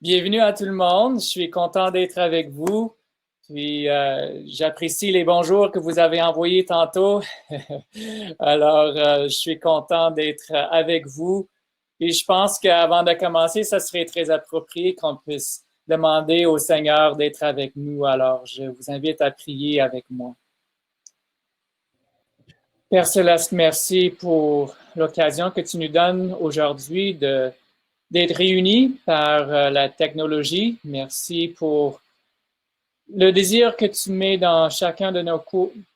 Bienvenue à tout le monde. Je suis content d'être avec vous. Puis, j'apprécie les bonjours que vous avez envoyés tantôt. Alors, je suis content d'être avec vous. Et je pense qu'avant de commencer, ça serait très approprié qu'on puisse demander au Seigneur d'être avec nous. Alors, je vous invite à prier avec moi. Père Céleste, merci pour l'occasion que tu nous donnes aujourd'hui d'être réunis par la technologie. Merci pour le désir que tu mets dans chacun de nos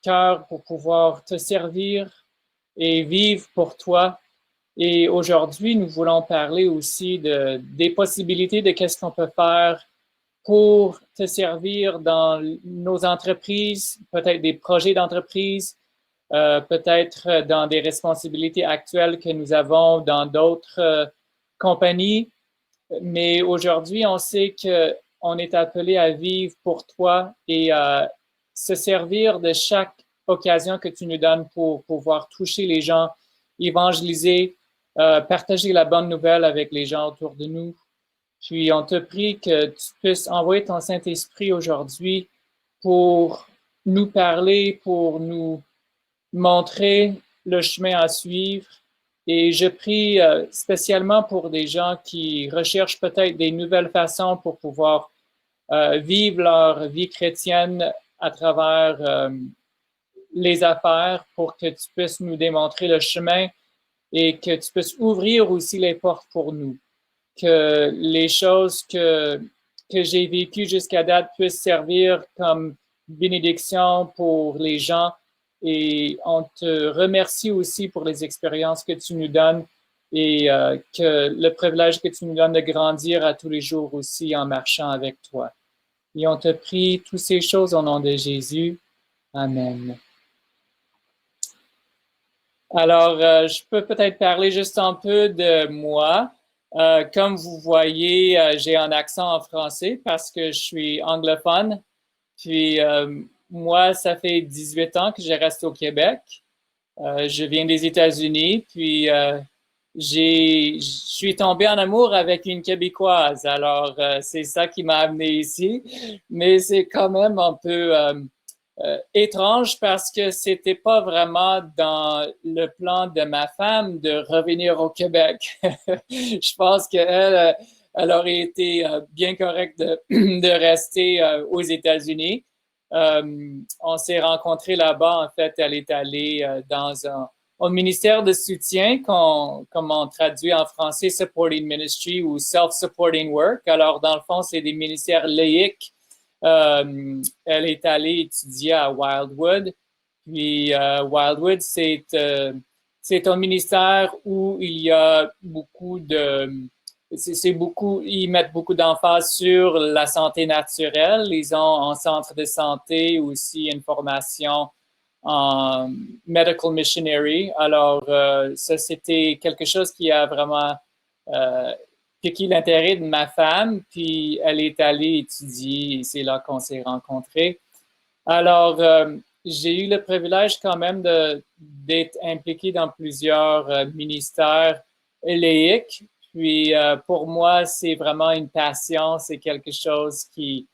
cœurs pour pouvoir te servir et vivre pour toi. Et aujourd'hui, nous voulons parler aussi des possibilités de qu'est-ce qu'on peut faire pour te servir dans nos entreprises, peut-être des projets d'entreprise, peut-être dans des responsabilités actuelles que nous avons dans d'autres compagnies. Mais aujourd'hui, on sait qu'on est appelé à vivre pour toi et à se servir de chaque occasion que tu nous donnes pour pouvoir toucher les gens, évangéliser, partager la bonne nouvelle avec les gens autour de nous. Puis on te prie que tu puisses envoyer ton Saint-Esprit aujourd'hui pour nous parler, pour nous montrer le chemin à suivre. Et je prie spécialement pour des gens qui recherchent peut-être des nouvelles façons pour pouvoir vivre leur vie chrétienne à travers les affaires, pour que tu puisses nous démontrer le chemin et que tu puisses ouvrir aussi les portes pour nous. Que les choses que j'ai vécues jusqu'à date puissent servir comme bénédiction pour les gens. Et on te remercie aussi pour les expériences que tu nous donnes et que le privilège que tu nous donnes de grandir à tous les jours aussi en marchant avec toi. Et on te prie toutes ces choses au nom de Jésus. Amen. Alors, je peux peut-être parler juste un peu de moi. Comme vous voyez, j'ai un accent en français parce que je suis anglophone. Puis, moi, ça fait 18 ans que je reste au Québec. Je viens des États-Unis, puis je suis tombé en amour avec une Québécoise. Alors, c'est ça qui m'a amené ici. Mais c'est quand même un peu étrange parce que c'était pas vraiment dans le plan de ma femme de revenir au Québec. Je pense qu'elle elle aurait été bien correcte de rester aux États-Unis. On s'est rencontrés là-bas. En fait, elle est allée dans un ministère de soutien, comme on traduit en français, Supporting Ministry ou Self-Supporting Work. Alors, dans le fond, c'est des ministères laïques. Elle est allée étudier à Wildwood. Puis Wildwood, c'est un ministère où il y a beaucoup de... ils mettent beaucoup d'emphase sur la santé naturelle. Ils ont un centre de santé aussi une formation en medical missionary. Alors, ça, c'était quelque chose qui a vraiment euh, piqué l'intérêt de ma femme. Puis, elle est allée étudier et c'est là qu'on s'est rencontrés. Alors, j'ai eu le privilège quand même d'être impliqué dans plusieurs ministères laïques. Puis, pour moi, c'est vraiment une passion, c'est quelque chose qui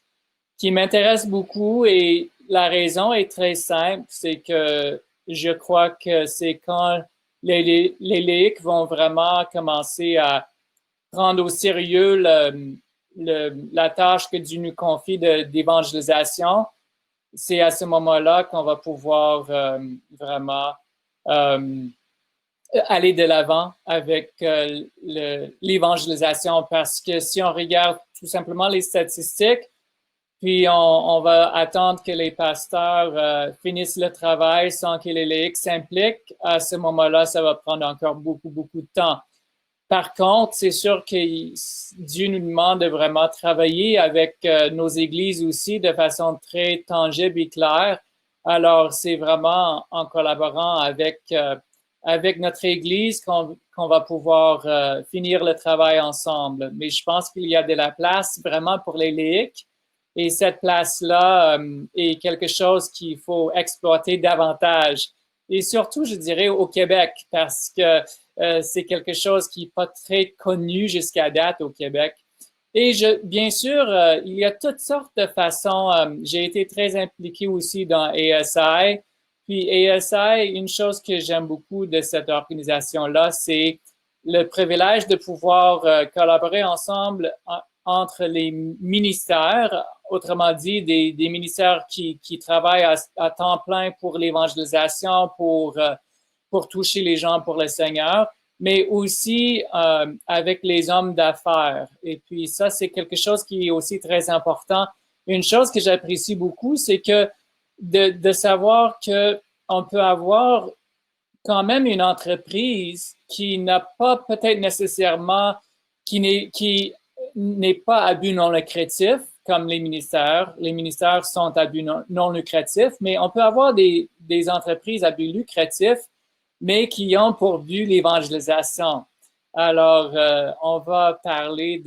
m'intéresse beaucoup et la raison est très simple, c'est que je crois que c'est quand les laïcs vont vraiment commencer à prendre au sérieux la tâche que Dieu nous confie d'évangélisation, c'est à ce moment-là qu'on va pouvoir vraiment euh, aller de l'avant avec l'évangélisation parce que si on regarde tout simplement les statistiques, puis on va attendre que les pasteurs finissent le travail sans que les laïcs s'impliquent. À ce moment-là, ça va prendre encore beaucoup, beaucoup de temps. Par contre, c'est sûr que Dieu nous demande de vraiment travailler avec nos églises aussi de façon très tangible et claire. Alors, c'est vraiment en collaborant avec notre église qu'on va pouvoir finir le travail ensemble. Mais je pense qu'il y a de la place vraiment pour les laïcs. Et cette place-là est quelque chose qu'il faut exploiter davantage. Et surtout, je dirais, au Québec, parce que c'est quelque chose qui n'est pas très connu jusqu'à date au Québec. Et bien sûr, il y a toutes sortes de façons. J'ai été très impliqué aussi dans ASI. Puis ASI, une chose que j'aime beaucoup de cette organisation-là, c'est le privilège de pouvoir collaborer ensemble entre les ministères, autrement dit, des ministères qui travaillent à temps plein pour l'évangélisation, pour toucher les gens pour le Seigneur, mais aussi avec les hommes d'affaires. Et puis ça, c'est quelque chose qui est aussi très important. Une chose que j'apprécie beaucoup, c'est que de savoir qu'on peut avoir quand même une entreprise qui n'a pas peut-être nécessairement, qui n'est pas à but non lucratif, comme les ministères. Les ministères sont à but non lucratif, mais on peut avoir des entreprises à but lucratif mais qui ont pour but l'évangélisation. Alors, on va parler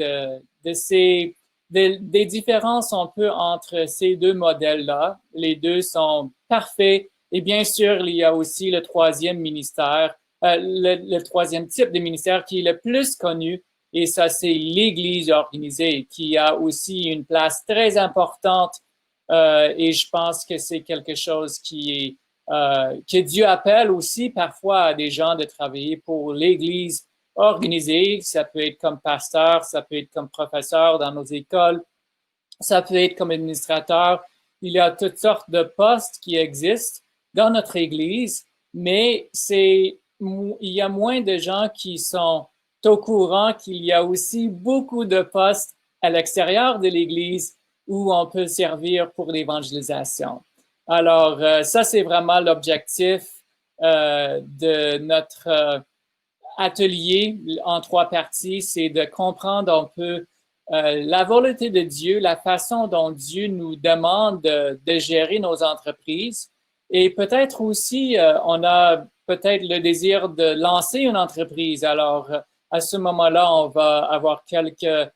des différences un peu entre ces deux modèles-là. Les deux sont parfaits. Et bien sûr, il y a aussi le troisième ministère, le troisième type de ministère qui est le plus connu, et ça, c'est l'Église organisée, qui a aussi une place très importante. Et je pense que c'est quelque chose que Dieu appelle aussi parfois à des gens de travailler pour l'Église organisée. Ça peut être comme pasteur, ça peut être comme professeur dans nos écoles, ça peut être comme administrateur. Il y a toutes sortes de postes qui existent dans notre Église, mais il y a moins de gens qui sont au courant qu'il y a aussi beaucoup de postes à l'extérieur de l'Église où on peut servir pour l'évangélisation. Alors, ça, c'est vraiment l'objectif de notre atelier en trois parties, c'est de comprendre un peu la volonté de Dieu, la façon dont Dieu nous demande de gérer nos entreprises. Et peut-être aussi, on a peut-être le désir de lancer une entreprise. Alors, à ce moment-là, on va avoir quelques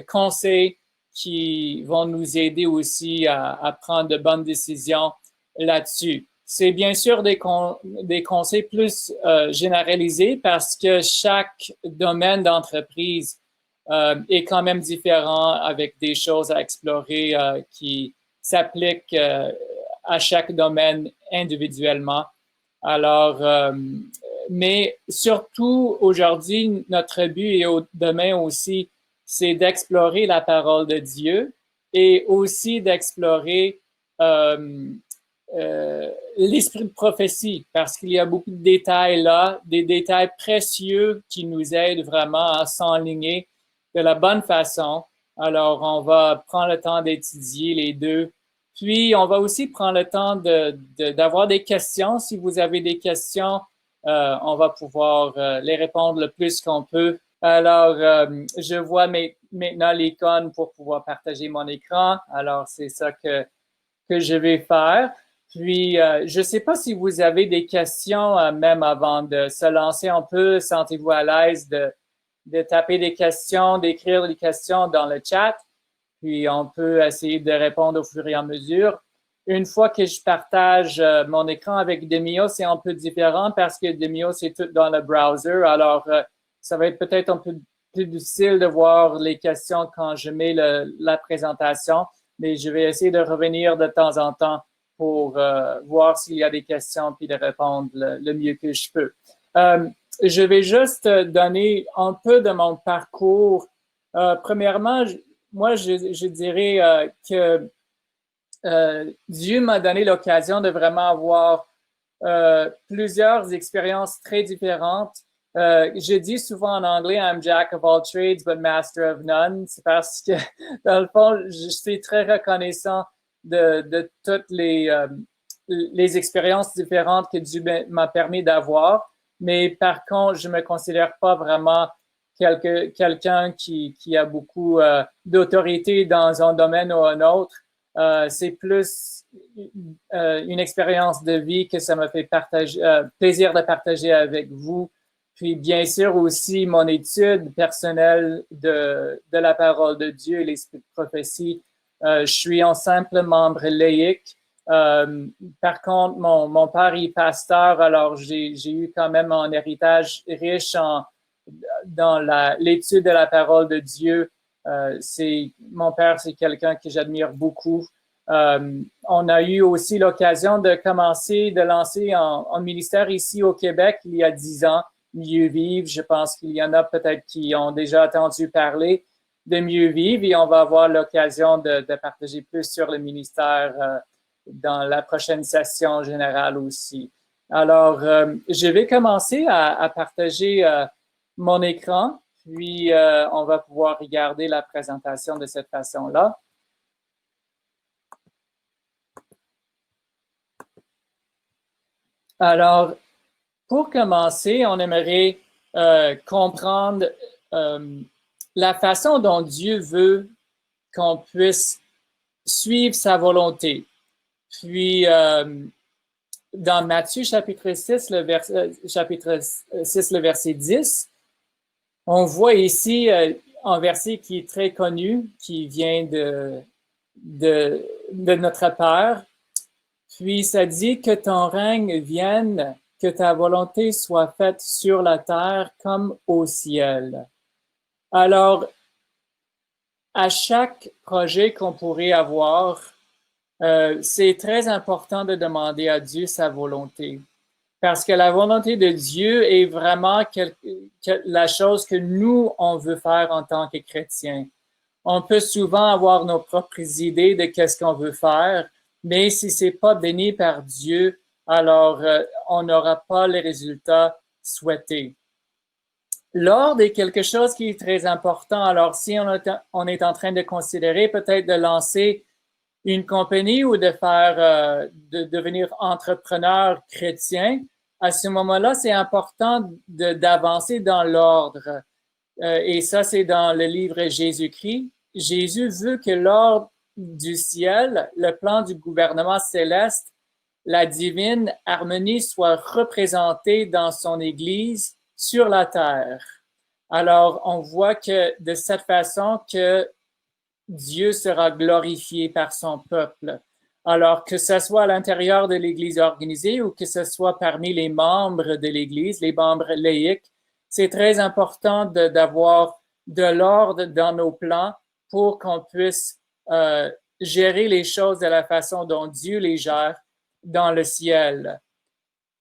conseils qui vont nous aider aussi à prendre de bonnes décisions là-dessus. C'est bien sûr des conseils plus généralisés parce que chaque domaine d'entreprise est quand même différent avec des choses à explorer qui s'appliquent à chaque domaine individuellement. Alors, mais surtout aujourd'hui, notre but et demain aussi, c'est d'explorer la parole de Dieu et aussi d'explorer l'esprit de prophétie, parce qu'il y a beaucoup de détails là, des détails précieux qui nous aident vraiment à s'enligner de la bonne façon. Alors, on va prendre le temps d'étudier les deux. Puis, on va aussi prendre le temps d'avoir des questions. Si vous avez des questions, on va pouvoir les répondre le plus qu'on peut. Alors, je vois maintenant l'icône pour pouvoir partager mon écran. Alors, c'est ça que je vais faire. Puis, je ne sais pas si vous avez des questions, même avant de se lancer un peu. Sentez-vous à l'aise de taper des questions, d'écrire des questions dans le chat. Puis, on peut essayer de répondre au fur et à mesure. Une fois que je partage mon écran avec Demio, c'est un peu différent parce que Demio, c'est tout dans le browser. Alors, ça va être peut-être un peu plus difficile de voir les questions quand je mets la présentation, mais je vais essayer de revenir de temps en temps pour voir s'il y a des questions puis de répondre le mieux que je peux. Je vais juste donner un peu de mon parcours. Premièrement, moi, je dirais que Dieu m'a donné l'occasion de vraiment avoir plusieurs expériences très différentes. Je dis souvent en anglais, I'm Jack of all trades, but master of none. C'est parce que, dans le fond, je suis très reconnaissant de toutes les expériences différentes que Dieu m'a permis d'avoir. Mais par contre, je me considère pas vraiment quelqu'un qui a beaucoup d'autorité dans un domaine ou un autre. C'est plus une expérience de vie que ça me fait plaisir de partager avec vous. Puis bien sûr aussi mon étude personnelle de la parole de Dieu et l'esprit de prophétie. Je suis un simple membre laïque. Par contre, mon père est pasteur, alors j'ai eu quand même un héritage riche dans l'étude de la parole de Dieu Mon père, c'est quelqu'un que j'admire beaucoup. On a eu aussi l'occasion de lancer un ministère ici au Québec il y a 10 ans, Mieux Vivre. Je pense qu'il y en a peut-être qui ont déjà entendu parler de Mieux Vivre et on va avoir l'occasion de partager plus sur le ministère dans la prochaine session générale aussi. Alors, je vais commencer à partager mon écran, puis on va pouvoir regarder la présentation de cette façon-là. Alors, pour commencer, on aimerait comprendre la façon dont Dieu veut qu'on puisse suivre sa volonté. Puis, dans Matthieu chapitre 6, le verset 10, on voit ici un verset qui est très connu, qui vient de notre Père. Puis ça dit que ton règne vienne, que ta volonté soit faite sur la terre comme au ciel. Alors, à chaque projet qu'on pourrait avoir, c'est très important de demander à Dieu sa volonté. Parce que la volonté de Dieu est vraiment la chose que nous, on veut faire en tant que chrétiens. On peut souvent avoir nos propres idées de qu'est-ce qu'on veut faire, mais si c'est pas béni par Dieu, alors on n'aura pas les résultats souhaités. L'ordre est quelque chose qui est très important. Alors, si on est en train de considérer peut-être de lancer une compagnie ou de de devenir entrepreneur chrétien, à ce moment-là, c'est important d'avancer dans l'ordre. Et ça, c'est dans le livre Jésus-Christ. Jésus veut que l'ordre du ciel, le plan du gouvernement céleste, la divine harmonie soit représentée dans son Église sur la terre. Alors, on voit que de cette façon que Dieu sera glorifié par son peuple. Alors, que ce soit à l'intérieur de l'Église organisée ou que ce soit parmi les membres de l'Église, les membres laïcs, c'est très important d'avoir de l'ordre dans nos plans pour qu'on puisse gérer les choses de la façon dont Dieu les gère dans le ciel.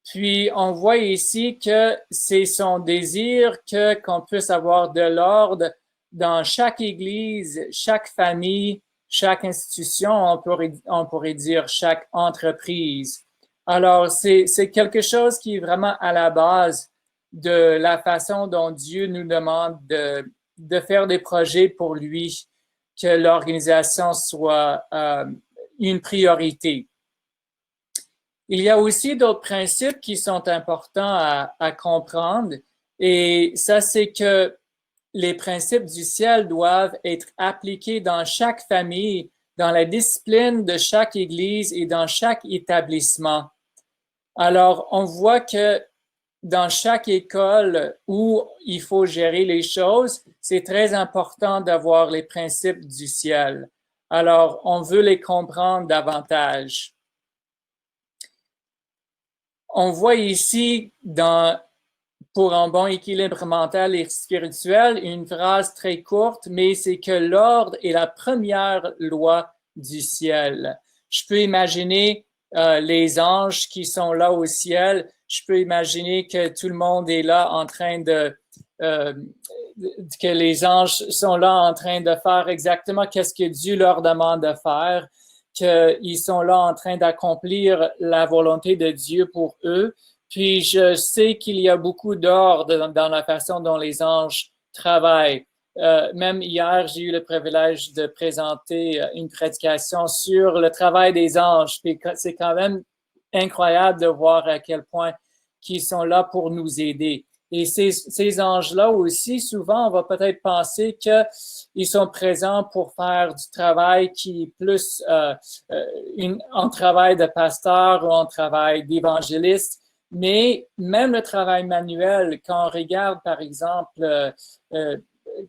Puis, on voit ici que c'est son désir qu'on puisse avoir de l'ordre dans chaque église, chaque famille, chaque institution, on pourrait dire chaque entreprise. Alors, c'est quelque chose qui est vraiment à la base de la façon dont Dieu nous demande de faire des projets pour lui, que l'organisation soit une priorité. Il y a aussi d'autres principes qui sont importants à comprendre, et ça, c'est que les principes du ciel doivent être appliqués dans chaque famille, dans la discipline de chaque église et dans chaque établissement. Alors, on voit que dans chaque école où il faut gérer les choses, c'est très important d'avoir les principes du ciel. Alors, on veut les comprendre davantage. On voit ici, pour un bon équilibre mental et spirituel, une phrase très courte, mais c'est que l'ordre est la première loi du ciel. Je peux imaginer les anges qui sont là au ciel. Je peux imaginer que tout le monde est là en train que les anges sont là en train de faire exactement qu'est-ce que Dieu leur demande de faire, qu'ils sont là en train d'accomplir la volonté de Dieu pour eux. Puis je sais qu'il y a beaucoup d'ordre dans la façon dont les anges travaillent. Même hier, j'ai eu le privilège de présenter une prédication sur le travail des anges. Puis c'est quand même incroyable de voir à quel point ils sont là pour nous aider. Et ces anges-là aussi, souvent, on va peut-être penser qu'ils sont présents pour faire du travail qui est plus un travail de pasteur ou un travail d'évangéliste. Mais même le travail manuel, quand on regarde, par exemple,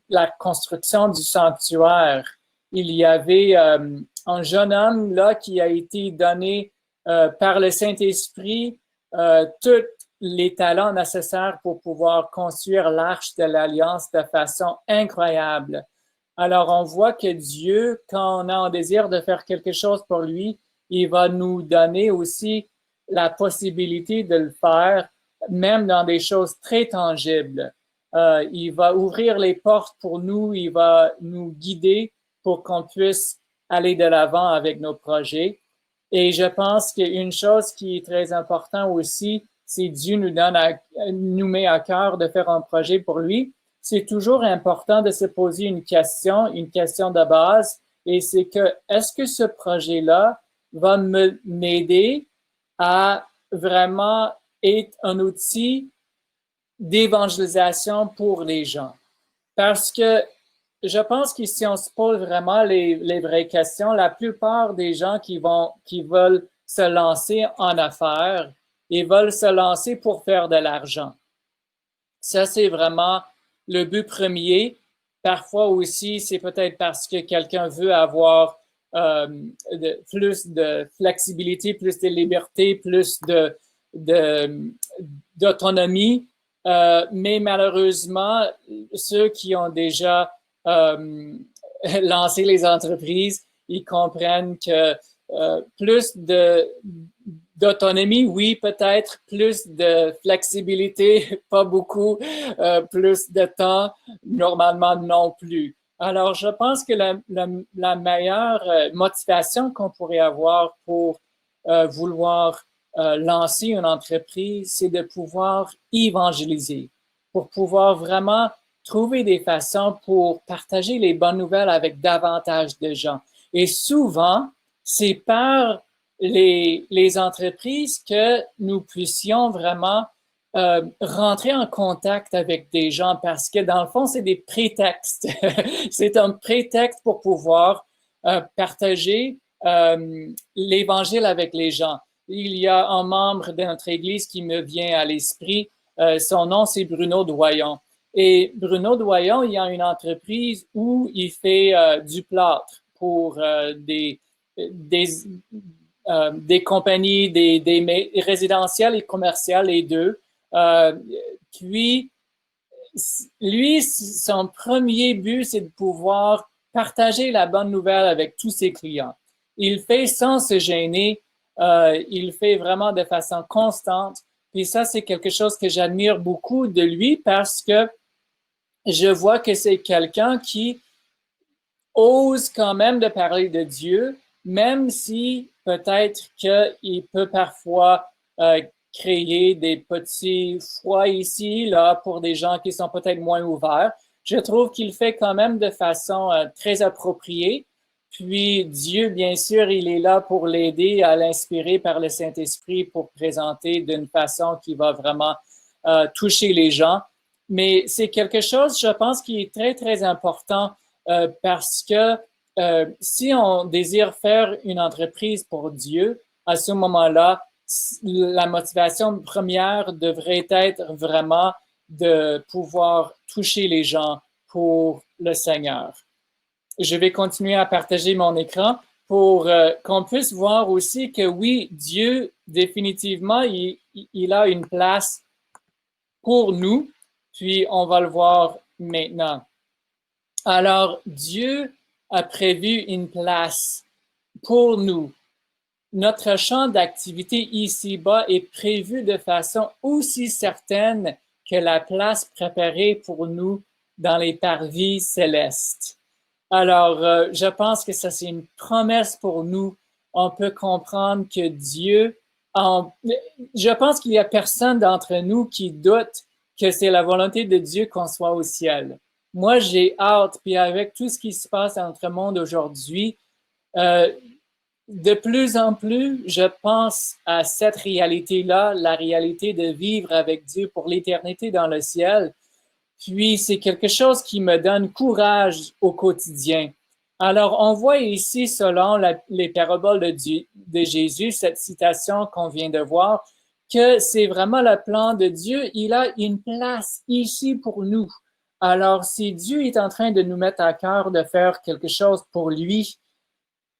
la construction du sanctuaire, il y avait un jeune homme là qui a été donné par le Saint-Esprit tous les talents nécessaires pour pouvoir construire l'arche de l'Alliance de façon incroyable. Alors, on voit que Dieu, quand on a un désir de faire quelque chose pour lui, il va nous donner aussi la possibilité de le faire, même dans des choses très tangibles. Il va ouvrir les portes pour nous, il va nous guider pour qu'on puisse aller de l'avant avec nos projets. Et je pense qu'une chose qui est très importante aussi, c'est Dieu nous met à cœur de faire un projet pour lui. C'est toujours important de se poser une question de base, et c'est que est-ce que ce projet-là va m'aider à vraiment être un outil d'évangélisation pour les gens? Parce que je pense que si on se pose vraiment les vraies questions, la plupart des gens qui veulent se lancer en affaires, ils veulent se lancer pour faire de l'argent. Ça, c'est vraiment le but premier. Parfois aussi, c'est peut-être parce que quelqu'un veut avoir plus de flexibilité, plus de liberté, plus d'autonomie. Mais malheureusement, ceux qui ont déjà lancé les entreprises, ils comprennent que plus d'autonomie, oui, peut-être, plus de flexibilité, pas beaucoup, plus de temps, normalement non plus. Alors, je pense que la meilleure motivation qu'on pourrait avoir pour vouloir lancer une entreprise, c'est de pouvoir évangéliser, pour pouvoir vraiment trouver des façons pour partager les bonnes nouvelles avec davantage de gens. Et souvent, c'est par les entreprises que nous puissions vraiment rentrer en contact avec des gens parce que dans le fond, c'est des prétextes. C'est un prétexte pour pouvoir partager l'évangile avec les gens. Il y a un membre de notre Église qui me vient à l'esprit. Son nom, c'est Bruno Doyon. Et Bruno Doyon, il y a une entreprise où il fait du plâtre pour des compagnies, des résidentielles et commerciales, les deux. Puis, lui, son premier but, c'est de pouvoir partager la bonne nouvelle avec tous ses clients. Il fait sans se gêner, il fait vraiment de façon constante. Puis ça, c'est quelque chose que j'admire beaucoup de lui parce que je vois que c'est quelqu'un qui ose quand même de parler de Dieu, même si peut-être qu'il peut parfois créer des petits froids ici, là, pour des gens qui sont peut-être moins ouverts. Je trouve qu'il fait quand même de façon très appropriée. Puis Dieu, bien sûr, il est là pour l'aider à l'inspirer par le Saint-Esprit pour présenter d'une façon qui va vraiment toucher les gens. Mais c'est quelque chose, je pense, qui est très, très important parce que si on désire faire une entreprise pour Dieu, à ce moment-là, la motivation première devrait être vraiment de pouvoir toucher les gens pour le Seigneur. Je vais continuer à partager mon écran pour qu'on puisse voir aussi que oui, Dieu, définitivement, il a une place pour nous, puis on va le voir maintenant. Alors, Dieu a prévu une place pour nous. Notre champ d'activité ici-bas est prévu de façon aussi certaine que la place préparée pour nous dans les parvis célestes. Alors, je pense que ça, c'est une promesse pour nous. On peut comprendre que Dieu, je pense qu'il n'y a personne d'entre nous qui doute que c'est la volonté de Dieu qu'on soit au ciel. Moi, j'ai hâte, puis avec tout ce qui se passe dans notre monde aujourd'hui, de plus en plus, je pense à cette réalité-là, la réalité de vivre avec Dieu pour l'éternité dans le ciel. Puis, c'est quelque chose qui me donne courage au quotidien. Alors, on voit ici, selon les paraboles de Jésus, cette citation qu'on vient de voir, que c'est vraiment le plan de Dieu. Il a une place ici pour nous. Alors, si Dieu est en train de nous mettre à cœur de faire quelque chose pour lui,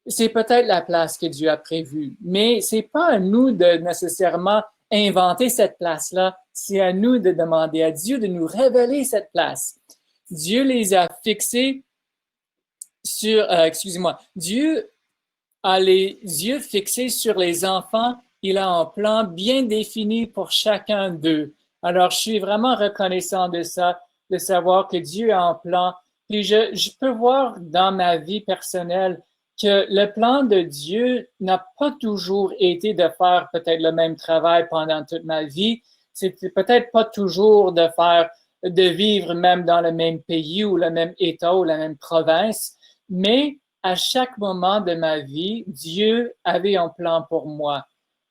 c'est peut-être la place que Dieu a prévue, mais c'est pas à nous de nécessairement inventer cette place-là. C'est à nous de demander à Dieu de nous révéler cette place. Dieu les a fixés excusez-moi, Dieu a les yeux fixés sur les enfants. Il a un plan bien défini pour chacun d'eux. Alors, je suis vraiment reconnaissant de ça, de savoir que Dieu a un plan. Puis, je peux voir dans ma vie personnelle que le plan de Dieu n'a pas toujours été de faire peut-être le même travail pendant toute ma vie. C'était peut-être pas toujours de vivre même dans le même pays ou le même État ou la même province, mais à chaque moment de ma vie, Dieu avait un plan pour moi.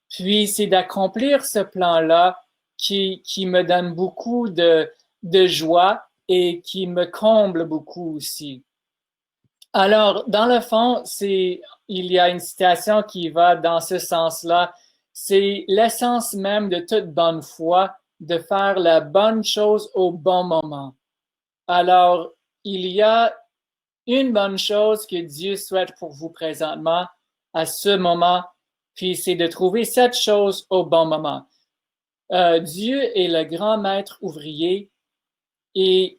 Puis c'est d'accomplir ce plan-là qui me donne beaucoup de joie et qui me comble beaucoup aussi. Alors, dans le fond, il y a une citation qui va dans ce sens-là. C'est l'essence même de toute bonne foi, de faire la bonne chose au bon moment. Alors, il y a une bonne chose que Dieu souhaite pour vous présentement, à ce moment, puis c'est de trouver cette chose au bon moment. Dieu est le grand maître ouvrier et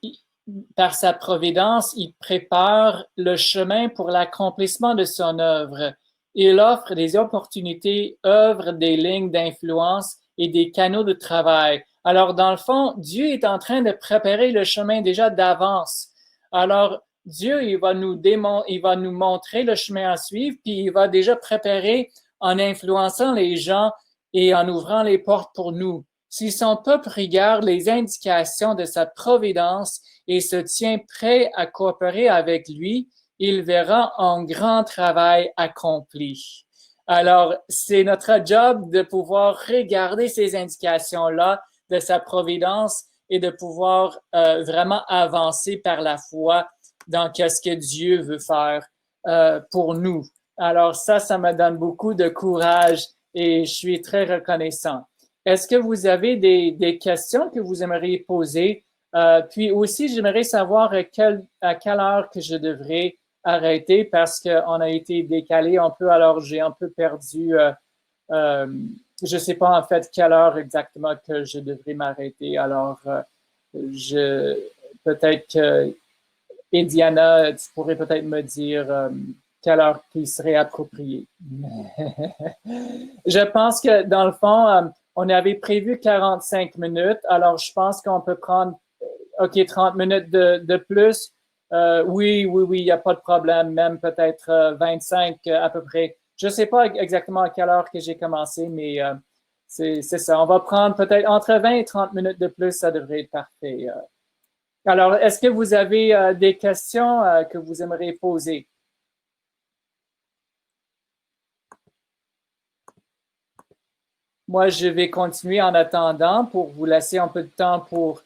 par sa providence, il prépare le chemin pour l'accomplissement de son œuvre. Il offre des opportunités, œuvre des lignes d'influence et des canaux de travail. Alors, dans le fond, Dieu est en train de préparer le chemin déjà d'avance. Alors, Dieu, il va nous montrer le chemin à suivre, puis il va déjà préparer en influençant les gens et en ouvrant les portes pour nous. Si son peuple regarde les indications de sa providence et se tient prêt à coopérer avec lui, il verra un grand travail accompli. Alors, c'est notre job de pouvoir regarder ces indications-là de sa providence et de pouvoir vraiment avancer par la foi dans ce que Dieu veut faire pour nous. Alors ça me donne beaucoup de courage et je suis très reconnaissant. Est-ce que vous avez des questions que vous aimeriez poser? Puis aussi, j'aimerais savoir à quelle heure que je devrais arrêter parce qu'on a été décalé un peu, alors j'ai un peu perdu. Je ne sais pas en fait quelle heure exactement que je devrais m'arrêter. Alors, peut-être que Diana, tu pourrais peut-être me dire quelle heure qui serait appropriée. Je pense que dans le fond, on avait prévu 45 minutes, alors je pense qu'on peut prendre, OK, 30 minutes de plus. Oui, il n'y a pas de problème, même peut-être 25 à peu près. Je ne sais pas exactement à quelle heure que j'ai commencé, mais c'est ça. On va prendre peut-être entre 20 et 30 minutes de plus, ça devrait être parfait. Alors, est-ce que vous avez des questions que vous aimeriez poser? Moi, je vais continuer en attendant pour vous laisser un peu de temps pour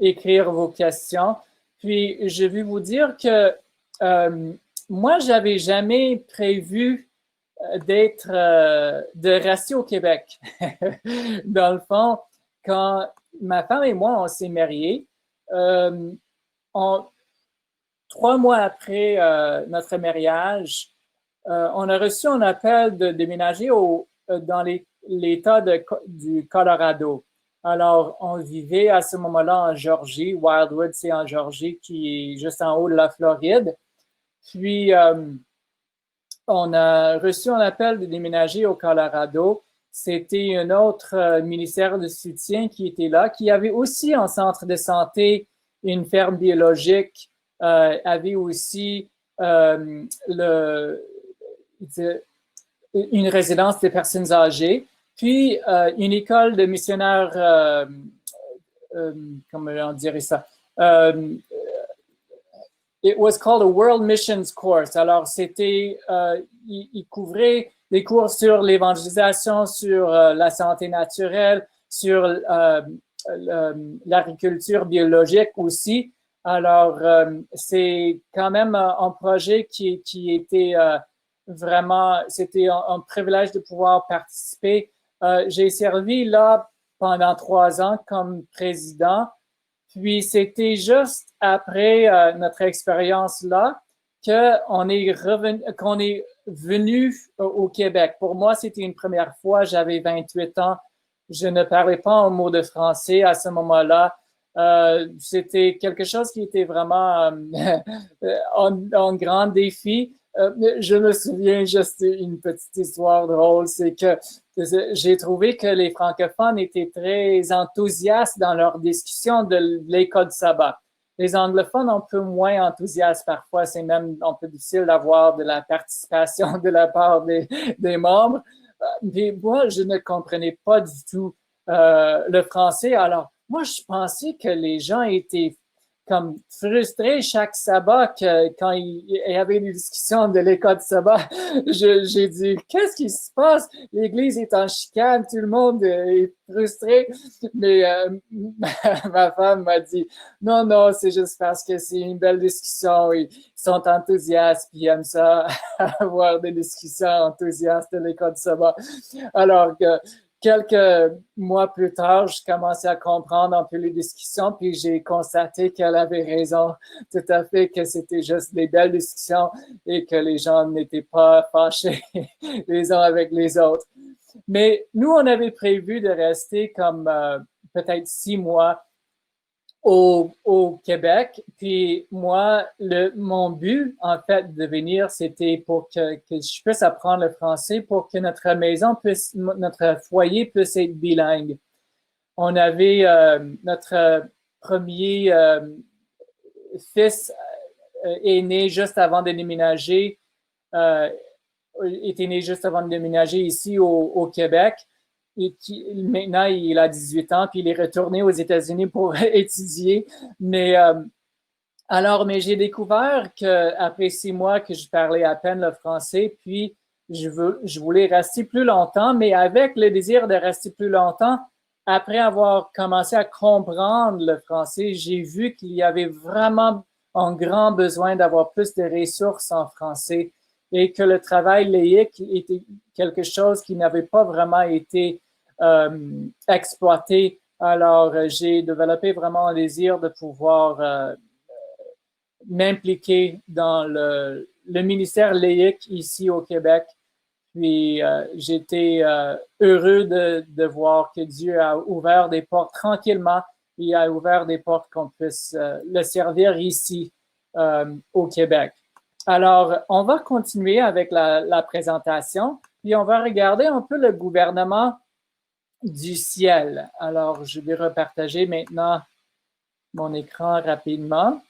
écrire vos questions. Puis, je vais vous dire que moi, j'avais jamais prévu de rester au Québec. Dans le fond, quand ma femme et moi, on s'est mariés, on, 3 mois après notre mariage, on a reçu un appel de déménager dans l'État du Colorado. Alors, on vivait à ce moment-là en Georgie. Wildwood, c'est en Georgie, qui est juste en haut de la Floride. Puis, on a reçu un appel de déménager au Colorado. C'était un autre ministère de soutien qui était là, qui avait aussi un centre de santé, une ferme biologique, avait aussi une résidence des personnes âgées, puis une école de missionnaires, comment on dirait ça? It was called a World Missions Course. Alors, il couvrait des cours sur l'évangélisation, sur la santé naturelle, sur l'agriculture biologique aussi. Alors, c'est quand même un projet qui était vraiment, c'était un privilège de pouvoir participer. J'ai servi là pendant 3 ans comme président. Puis c'était juste après notre expérience là qu'on est venu au Québec. Pour moi, c'était une première fois. J'avais 28 ans. Je ne parlais pas un mot de français à ce moment-là. C'était quelque chose qui était vraiment un grand défi. Je me souviens juste une petite histoire drôle, c'est que j'ai trouvé que les francophones étaient très enthousiastes dans leur discussion de l'école sabbat. Les anglophones, un peu moins enthousiastes parfois. C'est même un peu difficile d'avoir de la participation de la part des membres. Mais moi, je ne comprenais pas du tout le français. Alors, moi, je pensais que les gens étaient comme frustrés chaque sabbat quand il y avait des discussions de l'école de sabbat. J'ai dit, qu'est-ce qui se passe? L'Église est en chicane, tout le monde est frustré. Mais ma femme m'a dit, non, non, c'est juste parce que c'est une belle discussion. Ils sont enthousiastes, puis ils aiment ça, avoir des discussions enthousiastes de l'école de sabbat. Alors que quelques mois plus tard, je commençais à comprendre un peu les discussions, puis j'ai constaté qu'elle avait raison tout à fait, que c'était juste des belles discussions et que les gens n'étaient pas fâchés les uns avec les autres. Mais nous, on avait prévu de rester comme peut-être 6 mois au Québec. Puis moi, mon but, en fait, de venir, c'était pour que je puisse apprendre le français, pour que notre maison puisse, notre foyer puisse être bilingue. On avait notre premier fils est né juste avant de déménager, était né juste avant de déménager ici au Québec. Et maintenant, il a 18 ans, puis il est retourné aux États-Unis pour étudier. Mais mais j'ai découvert qu'après 6 mois que je parlais à peine le français, puis je voulais rester plus longtemps, mais avec le désir de rester plus longtemps, après avoir commencé à comprendre le français, j'ai vu qu'il y avait vraiment un grand besoin d'avoir plus de ressources en français et que le travail laïque était quelque chose qui n'avait pas vraiment été exploité. Alors, j'ai développé vraiment un désir de pouvoir m'impliquer dans le ministère laïque ici au Québec. Puis j'étais heureux de voir que Dieu a ouvert des portes tranquillement. Il a ouvert des portes qu'on puisse le servir ici au Québec. Alors, on va continuer avec la présentation, puis on va regarder un peu le gouvernement du ciel. Alors, je vais repartager maintenant mon écran rapidement.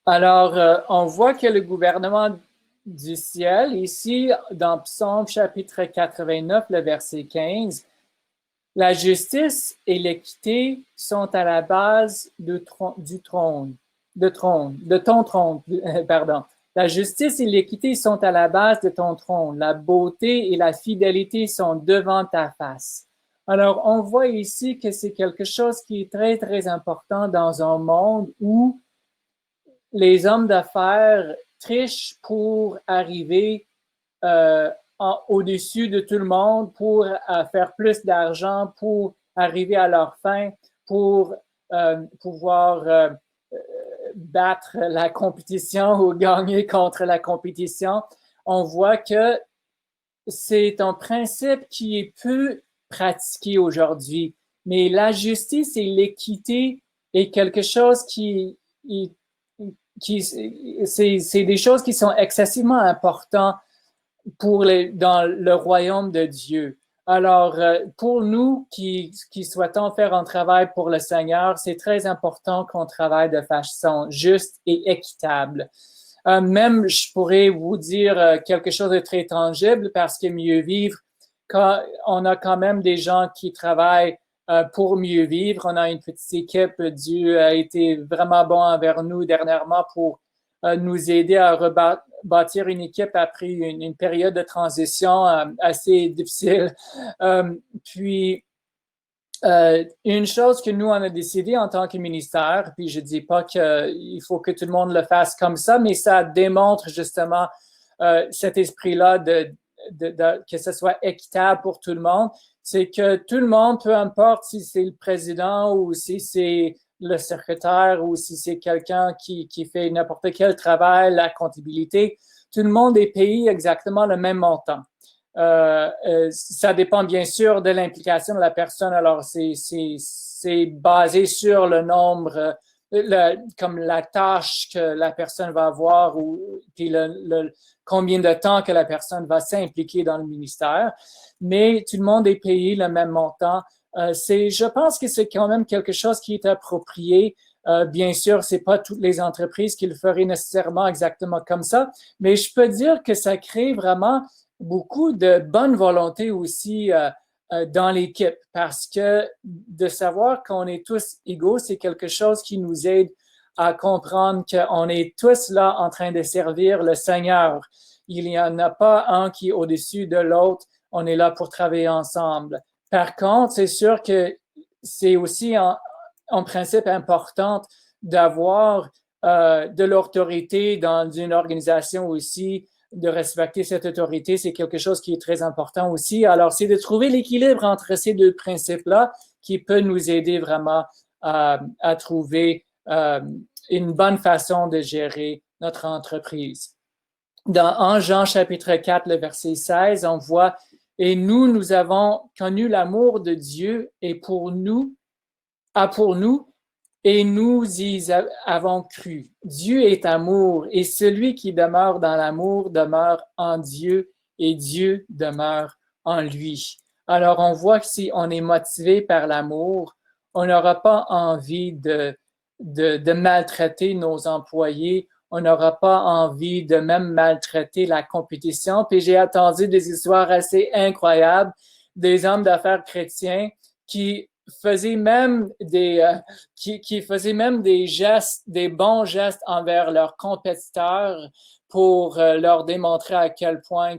Alors, on voit que le gouvernement du ciel, ici, dans Psaume chapitre 89, le verset 15, la justice et l'équité sont à la base de ton trône, pardon. La justice et l'équité sont à la base de ton trône. La beauté et la fidélité sont devant ta face. Alors, on voit ici que c'est quelque chose qui est très, très important dans un monde où les hommes d'affaires trichent pour arriver au-dessus de tout le monde, pour faire plus d'argent, pour arriver à leur fin, pour pouvoir battre la compétition ou gagner contre la compétition. On voit que c'est un principe qui est peu pratiqué aujourd'hui, mais la justice et l'équité est quelque chose c'est des choses qui sont excessivement importantes dans le royaume de Dieu. Alors, pour nous qui souhaitons faire un travail pour le Seigneur, c'est très important qu'on travaille de façon juste et équitable. Même, je pourrais vous dire quelque chose de très tangible parce que mieux vivre, on a quand même des gens qui travaillent pour mieux vivre. On a une petite équipe. Dieu a été vraiment bon envers nous dernièrement pour nous aider à rebâtir une équipe après une période de transition assez difficile. Puis, une chose que nous, on a décidé en tant que ministère, puis je dis pas qu'il faut que tout le monde le fasse comme ça, mais ça démontre justement cet esprit-là que ce soit équitable pour tout le monde, c'est que tout le monde, peu importe si c'est le président ou si c'est le secrétaire ou si c'est quelqu'un qui fait n'importe quel travail, la comptabilité, tout le monde est payé exactement le même montant. Ça dépend bien sûr de l'implication de la personne. Alors, c'est basé sur le nombre, comme la tâche que la personne va avoir ou puis combien de temps que la personne va s'impliquer dans le ministère. Mais tout le monde est payé le même montant. Je pense que c'est quand même quelque chose qui est approprié. Bien sûr, c'est pas toutes les entreprises qui le feraient nécessairement exactement comme ça, mais je peux dire que ça crée vraiment beaucoup de bonne volonté aussi dans l'équipe parce que de savoir qu'on est tous égaux, c'est quelque chose qui nous aide à comprendre qu'on est tous là en train de servir le Seigneur. Il n'y en a pas un qui est au-dessus de l'autre. On est là pour travailler ensemble. Par contre, c'est sûr que c'est aussi en principe important d'avoir de l'autorité dans une organisation aussi, de respecter cette autorité, c'est quelque chose qui est très important aussi. Alors, c'est de trouver l'équilibre entre ces deux principes-là qui peut nous aider vraiment à trouver une bonne façon de gérer notre entreprise. En Jean chapitre 4, le verset 16, on voit « Et nous avons connu l'amour de Dieu et pour nous, et nous y avons cru. Dieu est amour, et celui qui demeure dans l'amour demeure en Dieu, et Dieu demeure en lui. » Alors, on voit que si on est motivé par l'amour, on n'aura pas envie de maltraiter nos employés, on n'aura pas envie de même maltraiter la compétition. Puis j'ai entendu des histoires assez incroyables des hommes d'affaires chrétiens qui faisaient même qui faisaient même des gestes, des bons gestes envers leurs compétiteurs pour leur démontrer à quel point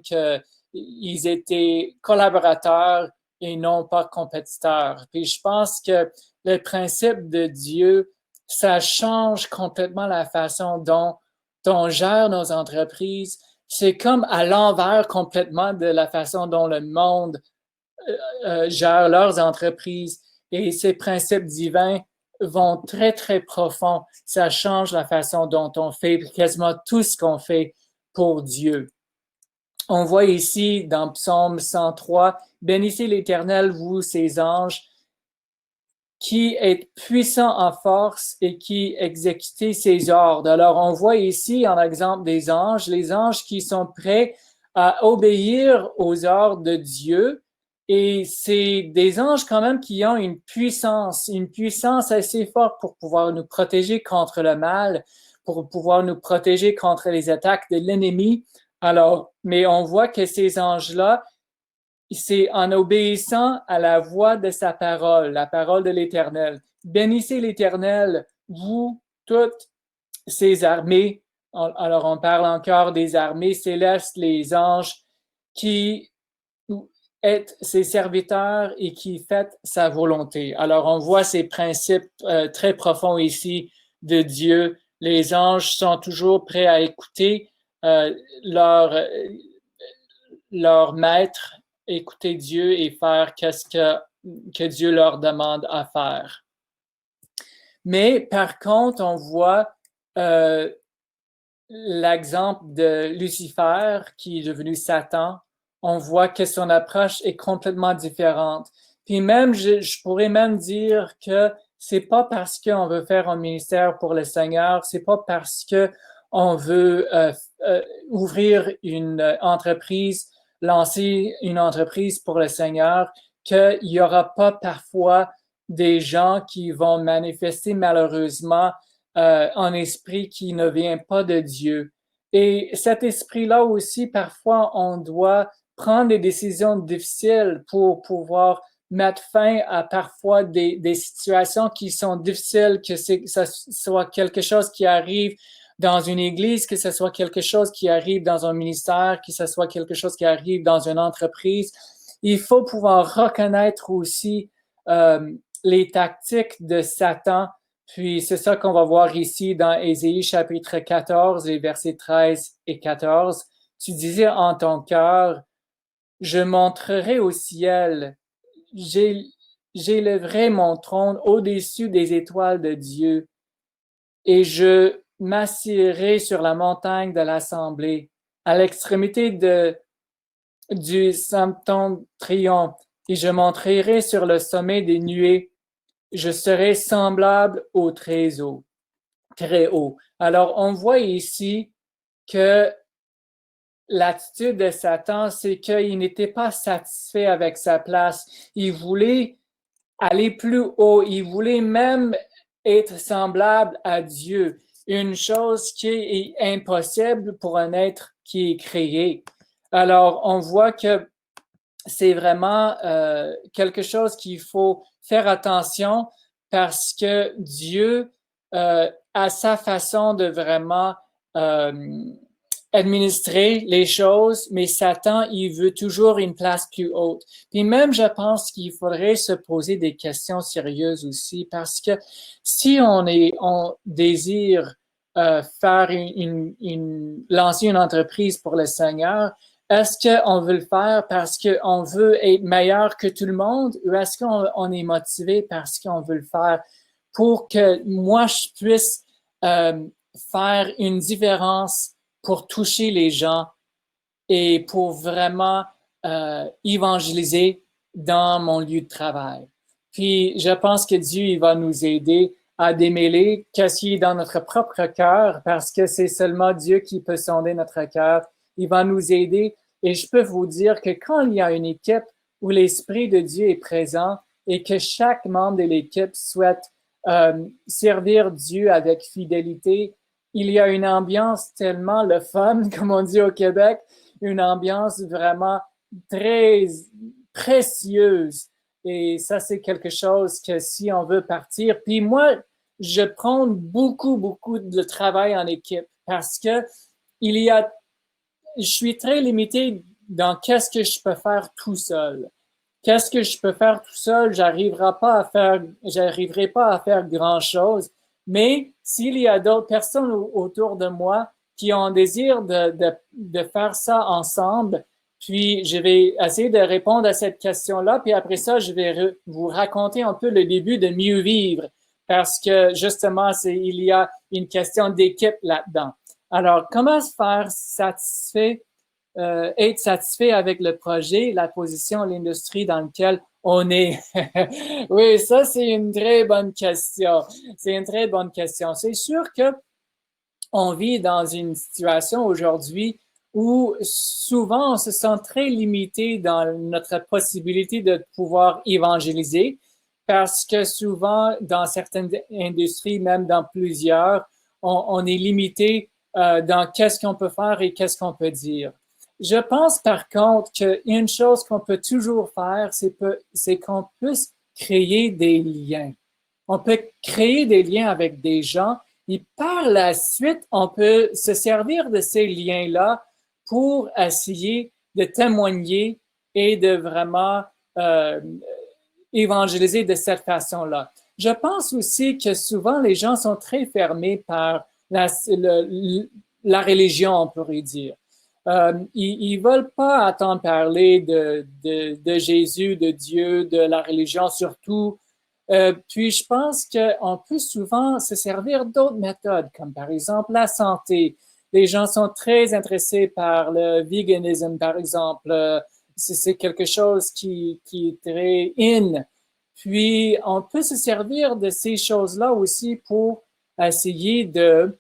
ils étaient collaborateurs et non pas compétiteurs. Puis je pense que le principe de Dieu, ça change complètement la façon dont on gère nos entreprises. C'est comme à l'envers complètement de la façon dont le monde gèrent leurs entreprises et ces principes divins vont très, très profond. Ça change la façon dont on fait quasiment tout ce qu'on fait pour Dieu. On voit ici dans Psaume 103, « Bénissez l'Éternel, vous, ses anges, qui est puissant en force et qui exécute ses ordres. » Alors, on voit ici en exemple des anges, les anges qui sont prêts à obéir aux ordres de Dieu. Et c'est des anges quand même qui ont une puissance assez forte pour pouvoir nous protéger contre le mal, pour pouvoir nous protéger contre les attaques de l'ennemi. Alors, mais on voit que ces anges-là, c'est en obéissant à la voix de sa parole, la parole de l'Éternel. Bénissez l'Éternel, vous, toutes ses armées. Alors, on parle encore des armées célestes, les anges, qui êtes ses serviteurs et qui faites sa volonté. Alors, on voit ces principes très profonds ici de Dieu. Les anges sont toujours prêts à écouter leur maître, écouter Dieu et faire qu'est-ce que Dieu leur demande à faire. Mais par contre, on voit l'exemple de Lucifer qui est devenu Satan. On voit que son approche est complètement différente. Puis même, je pourrais même dire que c'est pas parce qu'on veut faire un ministère pour le Seigneur, c'est pas parce que on veut ouvrir une entreprise, lancer une entreprise pour le Seigneur, qu'il y aura pas parfois des gens qui vont manifester malheureusement un esprit qui ne vient pas de Dieu. Et cet esprit-là aussi, parfois, on doit prendre des décisions difficiles pour pouvoir mettre fin à parfois des situations qui sont difficiles, que ça soit quelque chose qui arrive dans une église, que ce soit quelque chose qui arrive dans un ministère, que ce soit quelque chose qui arrive dans une entreprise. Il faut pouvoir reconnaître aussi les tactiques de Satan. Puis c'est ça qu'on va voir ici dans Ésaïe chapitre 14, les versets 13 et 14. Tu disais en ton cœur, je montrerai au ciel, j'élèverai mon trône au-dessus des étoiles de Dieu et je m'assiérai sur la montagne de l'assemblée. à l'extrémité du septentrion, et je monterai sur le sommet des nuées. Je serai semblable au très haut. Très haut. Alors, on voit ici que l'attitude de Satan, c'est qu'il n'était pas satisfait avec sa place. Il voulait aller plus haut. Il voulait même être semblable à Dieu. Une chose qui est impossible pour un être qui est créé. Alors, on voit que c'est vraiment quelque chose qu'il faut faire attention parce que Dieu a sa façon de vraiment administrer les choses, mais Satan, il veut toujours une place plus haute. Puis même, je pense qu'il faudrait se poser des questions sérieuses aussi, parce que si on désire faire lancer une entreprise pour le Seigneur, est-ce qu'on veut le faire parce qu'on veut être meilleur que tout le monde, ou est-ce qu'on est motivé parce qu'on veut le faire pour que moi, je puisse faire une différence pour toucher les gens et pour vraiment évangéliser dans mon lieu de travail. Puis, je pense que Dieu, il va nous aider à démêler qu'est-ce qui est dans notre propre cœur, parce que c'est seulement Dieu qui peut sonder notre cœur. Il va nous aider. Et je peux vous dire que quand il y a une équipe où l'Esprit de Dieu est présent et que chaque membre de l'équipe souhaite servir Dieu avec fidélité, il y a une ambiance tellement le fun, comme on dit au Québec, une ambiance vraiment très précieuse. Et ça, c'est quelque chose que si on veut partir, puis moi, je prends beaucoup de travail en équipe parce que je suis très limité dans qu'est-ce que je peux faire tout seul. Qu'est-ce que je peux faire tout seul? J'arriverai pas à faire grand-chose. Mais s'il y a d'autres personnes autour de moi qui ont un désir de faire ça ensemble, puis je vais essayer de répondre à cette question-là, puis après ça, je vais vous raconter un peu le début de Mieux vivre, parce que justement, il y a une question d'équipe là-dedans. Alors, comment se faire être satisfait avec le projet, la position, l'industrie dans laquelle on est? Oui, ça, c'est une très bonne question. C'est une très bonne question. C'est sûr que on vit dans une situation aujourd'hui où souvent on se sent très limité dans notre possibilité de pouvoir évangéliser parce que souvent dans certaines industries, même dans plusieurs, on est limité dans qu'est-ce qu'on peut faire et qu'est-ce qu'on peut dire. Je pense par contre qu'une chose qu'on peut toujours faire, c'est qu'on puisse créer des liens. On peut créer des liens avec des gens et par la suite, on peut se servir de ces liens-là pour essayer de témoigner et de vraiment évangéliser de cette façon-là. Je pense aussi que souvent les gens sont très fermés par la religion, on pourrait dire. Ils veulent pas entendre parler de Jésus, de Dieu, de la religion surtout. Puis je pense qu'on peut souvent se servir d'autres méthodes, comme par exemple la santé. Les gens sont très intéressés par le véganisme, par exemple. C'est quelque chose qui est très in. Puis on peut se servir de ces choses-là aussi pour essayer de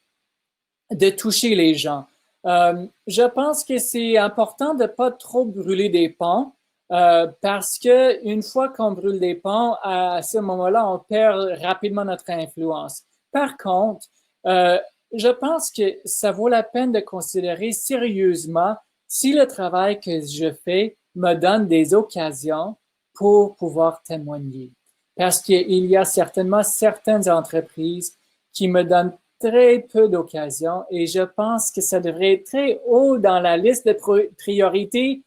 toucher les gens. Je pense que c'est important de ne pas trop brûler des ponts parce que une fois qu'on brûle des ponts, à ce moment-là, on perd rapidement notre influence. Par contre, je pense que ça vaut la peine de considérer sérieusement si le travail que je fais me donne des occasions pour pouvoir témoigner. Parce qu'il y a certainement certaines entreprises qui me donnent très peu d'occasions et je pense que ça devrait être très haut dans la liste de priorités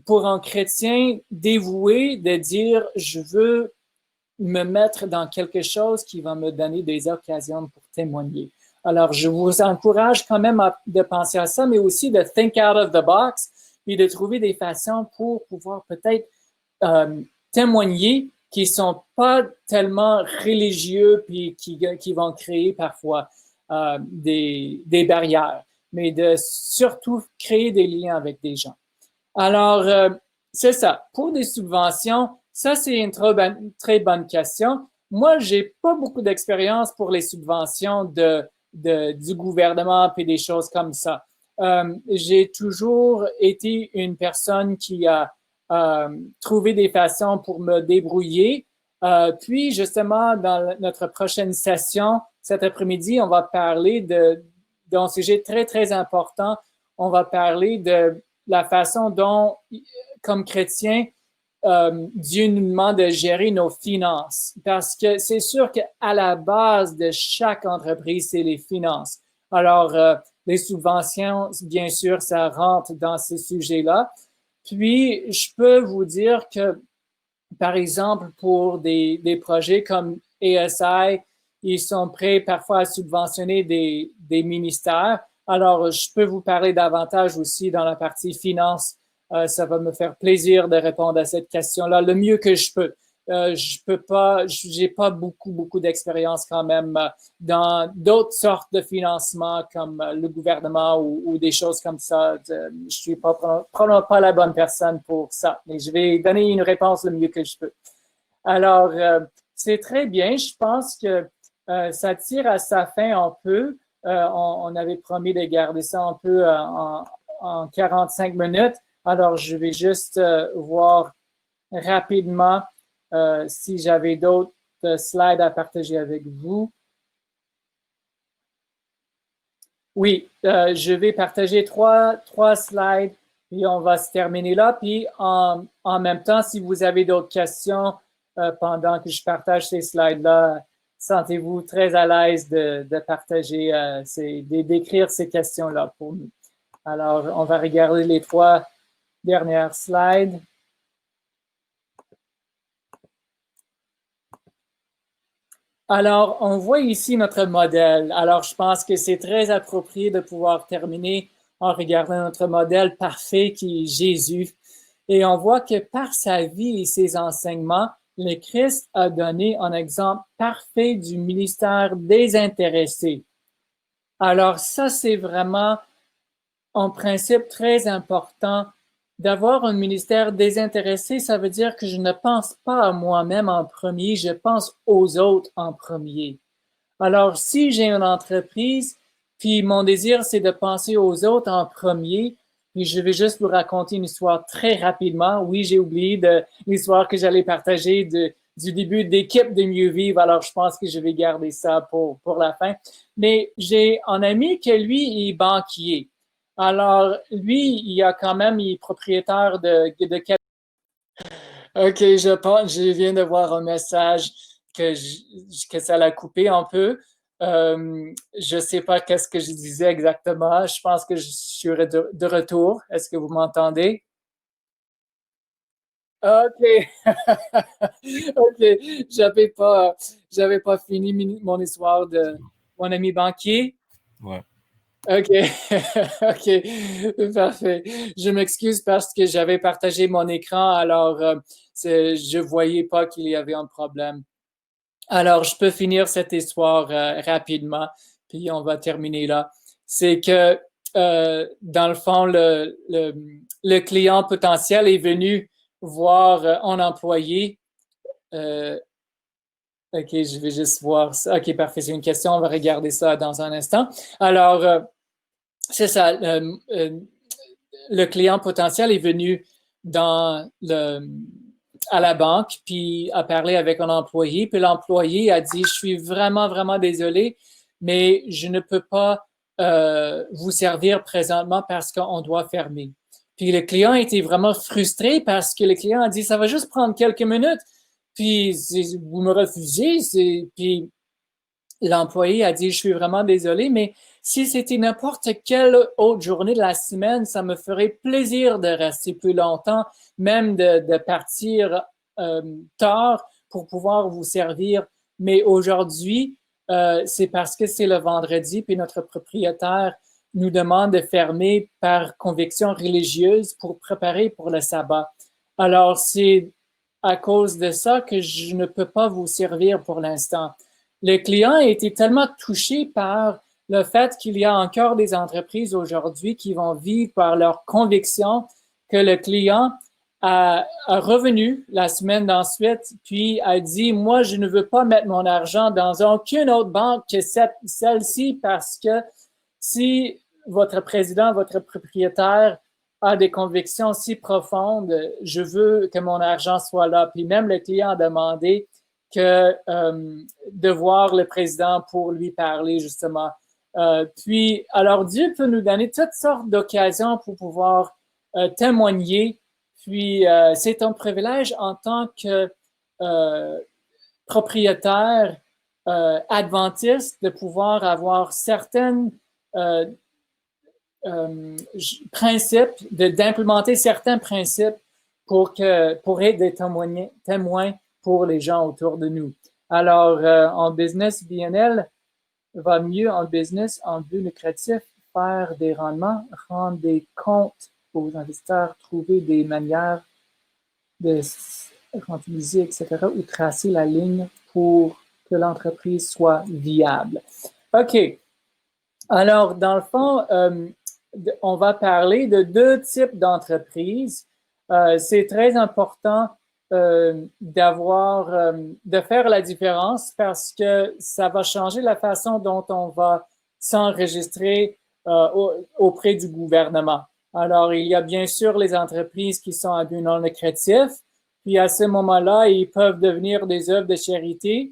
pour un chrétien dévoué de dire je veux me mettre dans quelque chose qui va me donner des occasions pour témoigner. Alors, je vous encourage quand même de penser à ça, mais aussi de think out of the box et de trouver des façons pour pouvoir peut-être témoigner qui sont pas tellement religieux puis qui vont créer parfois des barrières. mais de surtout créer des liens avec des gens. Alors, c'est ça. Pour des subventions, ça, c'est une très bonne question. Moi, j'ai pas beaucoup d'expérience pour les subventions du gouvernement et des choses comme ça. J'ai toujours été une personne qui a trouvé des façons pour me débrouiller. Puis, justement, dans notre prochaine session, cet après-midi, on va parler d'un sujet très, très important. On va parler de la façon dont, comme chrétiens, Dieu nous demande de gérer nos finances. Parce que c'est sûr qu'à la base de chaque entreprise, c'est les finances. Alors, les subventions, bien sûr, ça rentre dans ce sujet-là. Puis, je peux vous dire que, par exemple, pour des projets comme ASI, ils sont prêts parfois à subventionner des ministères. Alors, je peux vous parler davantage aussi dans la partie finance. Ça va me faire plaisir de répondre à cette question-là le mieux que je peux. Je peux pas, j'ai pas beaucoup d'expérience quand même dans d'autres sortes de financement comme le gouvernement ou des choses comme ça. Je suis probablement pas la bonne personne pour ça, mais je vais donner une réponse le mieux que je peux. Alors, c'est très bien. Je pense que ça tire à sa fin un peu. On avait promis de garder ça un peu en 45 minutes. Alors, je vais juste voir rapidement si j'avais d'autres slides à partager avec vous. Oui, je vais partager trois slides, puis on va se terminer là. Puis en même temps, si vous avez d'autres questions pendant que je partage ces slides-là, sentez-vous très à l'aise de partager, d'écrire ces questions-là pour nous. Alors, on va regarder les trois dernières slides. Alors, on voit ici notre modèle. Alors, je pense que c'est très approprié de pouvoir terminer en regardant notre modèle parfait qui est Jésus. Et on voit que par sa vie et ses enseignements, le Christ a donné un exemple parfait du ministère désintéressé. Alors, ça, c'est vraiment un principe très important. D'avoir un ministère désintéressé, ça veut dire que je ne pense pas à moi-même en premier, je pense aux autres en premier. Alors, si j'ai une entreprise, puis mon désir, c'est de penser aux autres en premier, puis je vais juste vous raconter une histoire très rapidement. Oui, j'ai oublié l'histoire que j'allais partager du début d'équipe de Mieux Vivre, alors je pense que je vais garder ça pour la fin. Mais j'ai un ami qui, lui, est banquier. Alors, lui, il est propriétaire de OK, je viens de voir un message que ça l'a coupé un peu. Je sais pas qu'est-ce que je disais exactement. Je pense que je suis de retour. Est-ce que vous m'entendez? OK. OK. J'avais pas fini mon histoire de mon ami banquier. Ouais. OK. OK. Parfait. Je m'excuse parce que j'avais partagé mon écran, alors je voyais pas qu'il y avait un problème. Alors, je peux finir cette histoire rapidement, puis on va terminer là. C'est que, dans le fond, le client potentiel est venu voir un employé. Euh, OK, je vais juste voir ça. OK, parfait. C'est une question. On va regarder ça dans un instant. Alors, c'est ça. Le client potentiel est venu à la banque, puis a parlé avec un employé, puis l'employé a dit, je suis vraiment désolé, mais je ne peux pas vous servir présentement parce qu'on doit fermer. Puis le client était vraiment frustré parce que le client a dit, ça va juste prendre quelques minutes, puis vous me refusez, puis l'employé a dit, je suis vraiment désolé, mais si c'était n'importe quelle autre journée de la semaine, ça me ferait plaisir de rester plus longtemps, même de partir tard pour pouvoir vous servir. Mais aujourd'hui, c'est parce que c'est le vendredi, puis notre propriétaire nous demande de fermer par conviction religieuse pour préparer pour le sabbat. Alors, c'est à cause de ça que je ne peux pas vous servir pour l'instant. Le client a été tellement touché par le fait qu'il y a encore des entreprises aujourd'hui qui vont vivre par leur conviction que le client a revenu la semaine d'ensuite, puis a dit, moi, je ne veux pas mettre mon argent dans aucune autre banque que celle-ci parce que si votre président, votre propriétaire a des convictions si profondes, je veux que mon argent soit là. Puis même le client a demandé que de voir le président pour lui parler justement. Puis, alors Dieu peut nous donner toutes sortes d'occasions pour pouvoir témoigner. Puis, c'est un privilège en tant que propriétaire adventiste de pouvoir avoir certaines principes, d'implémenter certains principes pour être des témoins pour les gens autour de nous. Alors, en business, BNL va mieux en business, en but lucratif, faire des rendements, rendre des comptes aux investisseurs, trouver des manières de rentabiliser, etc., ou tracer la ligne pour que l'entreprise soit viable. OK. Alors, dans le fond, on va parler de deux types d'entreprises. C'est très important de faire la différence parce que ça va changer la façon dont on va s'enregistrer auprès du gouvernement. Alors, il y a bien sûr les entreprises qui sont à but non lucratif, puis à ce moment-là, ils peuvent devenir des œuvres de charité,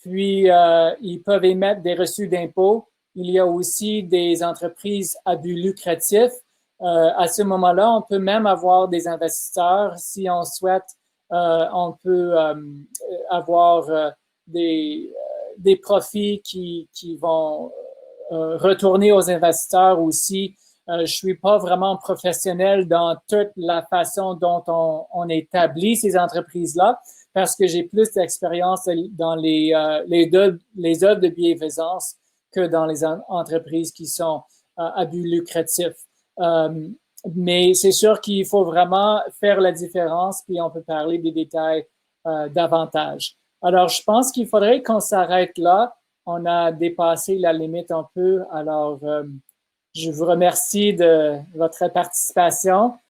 puis ils peuvent émettre des reçus d'impôts. Il y a aussi des entreprises à but lucratif. À ce moment-là, on peut même avoir des investisseurs. Si on souhaite, on peut avoir des profits qui vont retourner aux investisseurs aussi. Je suis pas vraiment professionnel dans toute la façon dont on établit ces entreprises-là parce que j'ai plus d'expérience dans les œuvres de bienfaisance que dans les entreprises qui sont à but lucratif. Mais c'est sûr qu'il faut vraiment faire la différence, puis on peut parler des détails davantage. Alors, je pense qu'il faudrait qu'on s'arrête là. On a dépassé la limite un peu. Alors, je vous remercie de votre participation.